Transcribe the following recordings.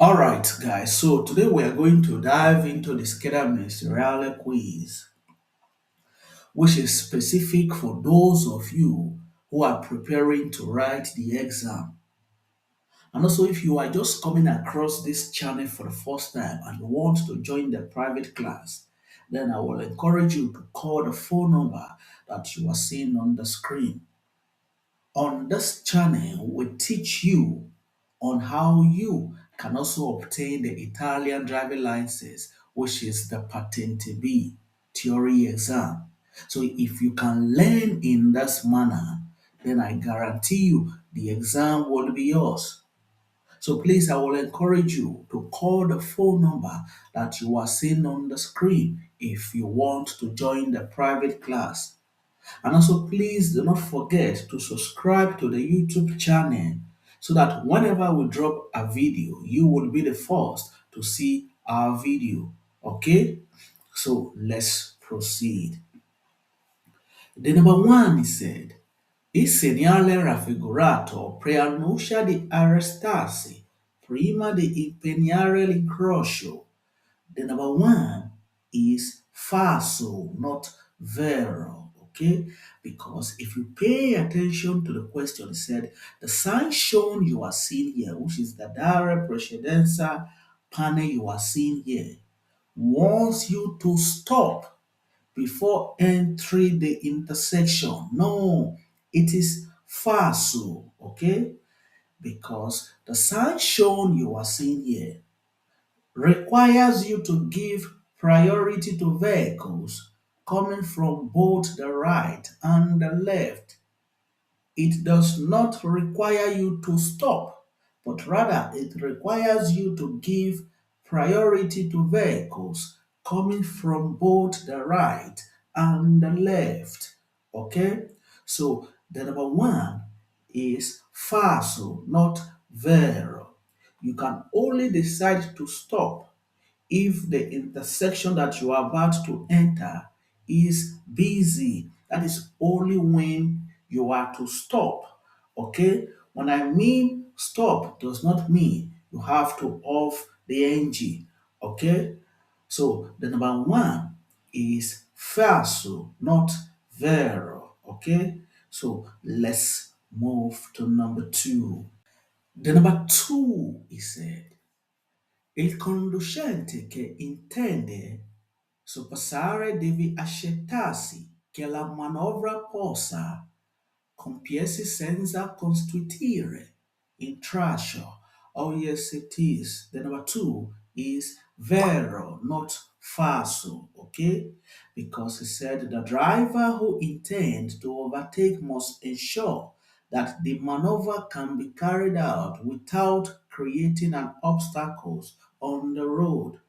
All right, guys. So today we are going to dive into the Scheda Ministeriale quiz, which is specific for those of you who are preparing to write the exam. And also, if you are just coming across this channel for the first time and you want to join the private class, then I will encourage you to call the phone number that you are seeing on the screen. On this channel, we teach you on how you can also obtain the Italian driving license, which is the Patente B theory exam. So if you can learn in this manner, then I guarantee you the exam will be yours. So please, I will encourage you to call the phone number that you are seeing on the screen if you want to join the private class. And also, please do not forget to subscribe to the YouTube channel so that whenever we drop a video, you will be the first to see our video. Okay? So let's proceed. The number one is said, il segnale raffigurato preannuncia di arrestarsi prima di impegnare l'incrocio. The number one is falso, not vero. Okay? Because if you pay attention to the question, it said the sign shown you are seeing here, which is the dire precedenza panel you are seeing here, wants you to stop before entering the intersection. No, it is falso. Okay? Because the sign shown you are seeing here requires you to give priority to vehicles coming from both the right and the left. It does not require you to stop, but rather it requires you to give priority to vehicles coming from both the right and the left. Okay? So the number one is falso, not vero. You can only decide to stop if the intersection that you are about to enter is busy. That is only when you are to stop. Okay? When I mean stop, does not mean you have to off the engine. Okay? So the number one is falso, not vero. Okay? So let's move to number two. The number two is said, il conducente che intende sorpassare deve accertarsi che la manovra possa compiersi senza costituire intralcio. Oh, yes, it is. The number two is vero, not falso. Okay? Because he said the driver who intends to overtake must ensure that the maneuver can be carried out without creating an obstacles on the road.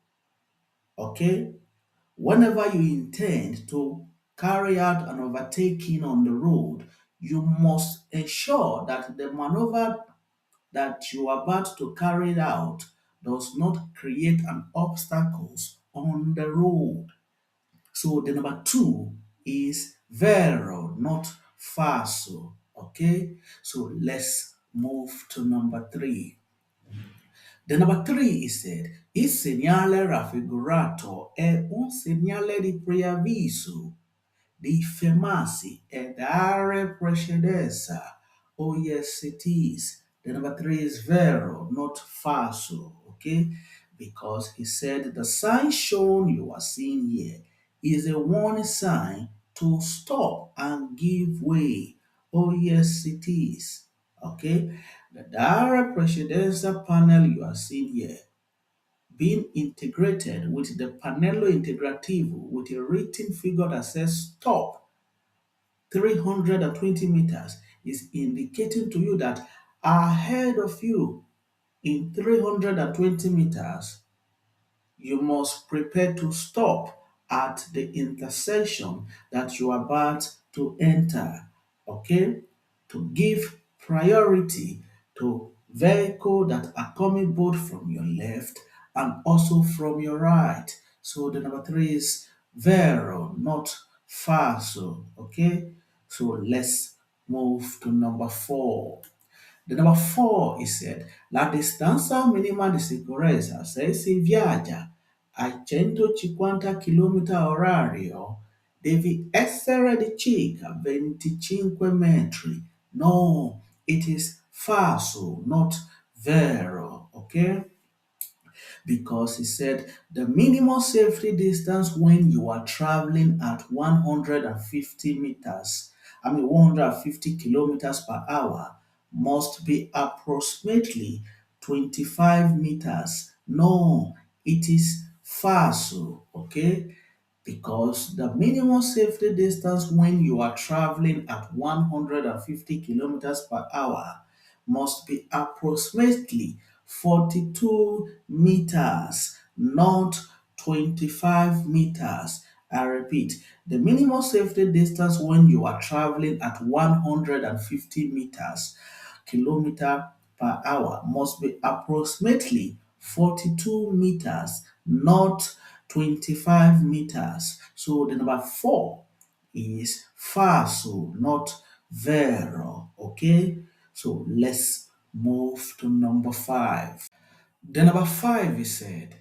Okay? Whenever you intend to carry out an overtaking on the road, you must ensure that the maneuver that you are about to carry out does not create an obstacles on the road. So the number two is vero, not falso. Okay, so let's move to number three. The number three is said, il segnale raffigurato è un segnale di preavviso, di fermarsi e dare precedenza. Oh, yes, it is. The number three is vero, not falso. Okay? Because he said the sign shown you are seeing here is a warning sign to stop and give way. Oh, yes, it is. Okay? The direct precedenza panel you are seeing here being integrated with the Panello Integrativo with a written figure that says stop 320 meters is indicating to you that ahead of you in 320 meters you must prepare to stop at the intersection that you are about to enter. Okay? To give priority to vehicles that are coming both from your left and also from your right. So the number three is vero, not falso. Okay? So let's move to number four. The number four is said, la distanza minima di sicurezza se si viaggia a 150 km orario devi essere di circa 25 metri. No, it is falso, not vero. Okay? Because he said the minimum safety distance when you are traveling at 150 meters, 150 kilometers per hour, must be approximately 25 meters. No, it is falso, okay? Because the minimum safety distance when you are traveling at 150 kilometers per hour must be approximately 42 meters, not 25 meters. I repeat, the minimum safety distance when you are traveling at 150 meters kilometer per hour must be approximately 42 meters, not 25 meters. So the number four is falso, not vero. Okay, so let's move to number five. The number five is said,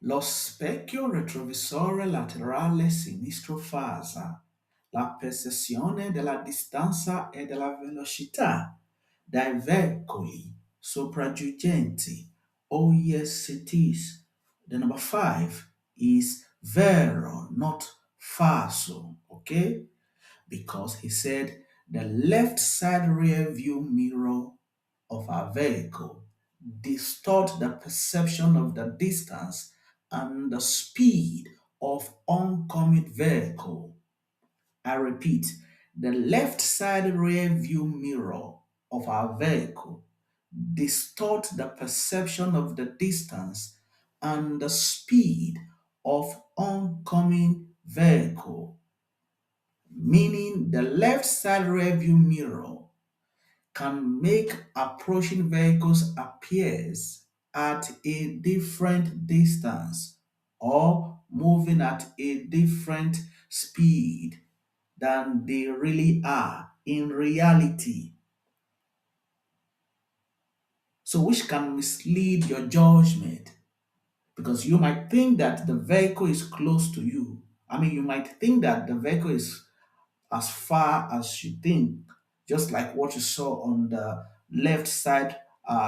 lo specchio retrovisore laterale sinistro fasa la percezione della distanza e della velocità dai veicoli sopraggiungenti. Oh yes, it is. The number five is vero, not falso. Okay? Because he said the left side rear view mirror of our vehicle distort the perception of the distance and the speed of oncoming vehicle. I repeat, the left side rear view mirror of our vehicle distort the perception of the distance and the speed of oncoming vehicle, meaning the left side rear view mirror can make approaching vehicles appears at a different distance or moving at a different speed than they really are in reality. So, which can mislead your judgment because you might think that the vehicle is close to you. You might think that the vehicle is as far as you think, just like what you saw on the left side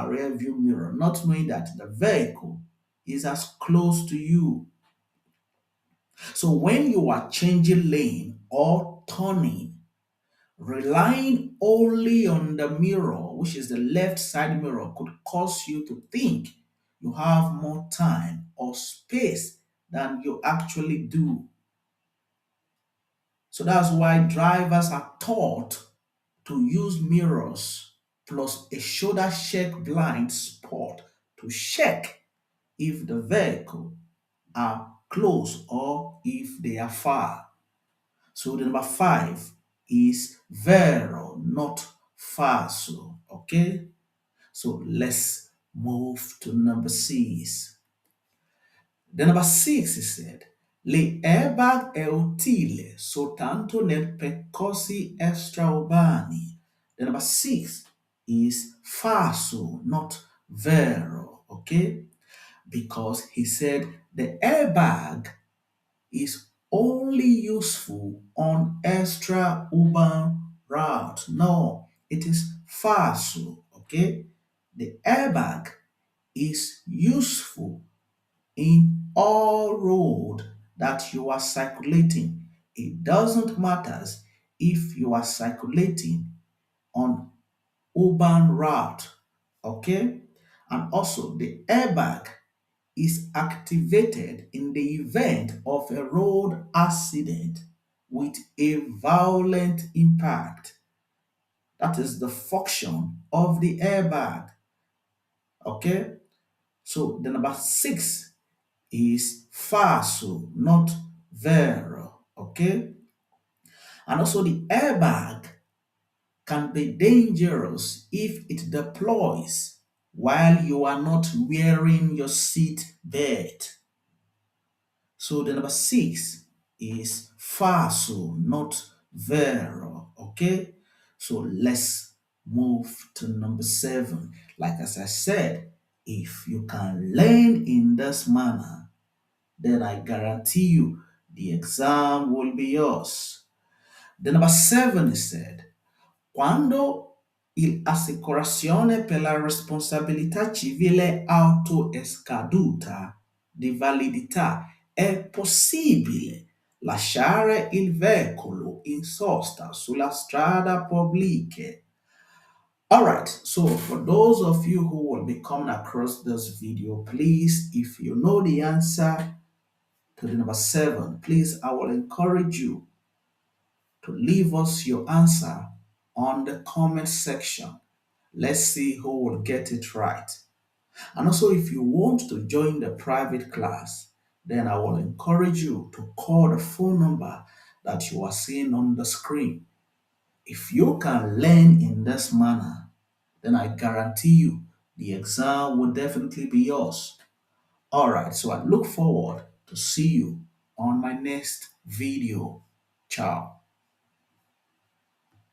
rear view mirror, not knowing that the vehicle is as close to you. So when you are changing lane or turning, relying only on the mirror, which is the left side mirror, could cause you to think you have more time or space than you actually do. So that's why drivers are taught to use mirrors plus a shoulder check blind spot to check if the vehicle are close or if they are far. So the number five is vero, not falso. Okay? So let's move to number six. The number six is said, le airbag è utile soltanto nel percorsi extraurbani. The number six is falso, not vero. Okay? Because he said the airbag is only useful on extra urban route. No, it is falso. Okay? The airbag is useful in all road that you are circulating. It doesn't matter if you are circulating on urban route, okay? And also the airbag is activated in the event of a road accident with a violent impact. That is the function of the airbag, okay? So the number six is falso, not vero. Okay? And also the airbag can be dangerous if it deploys while you are not wearing your seat belt. So the number six is falso, not vero. Okay? So let's move to number 7. Like as I said, if you can learn in this manner, then I guarantee you the exam will be yours. The number 7 is said, quando l'assicurazione per la responsabilità civile auto è scaduta di validità, è possibile lasciare il veicolo in sosta sulla strada pubblica. All right, so for those of you who will be coming across this video, please, if you know the answer to the number 7, please, I will encourage you to leave us your answer on the comment section. Let's see who will get it right. And also, if you want to join the private class, then I will encourage you to call the phone number that you are seeing on the screen. If you can learn in this manner, then I guarantee you the exam will definitely be yours. All right, so I look forward to see you on my next video. Ciao.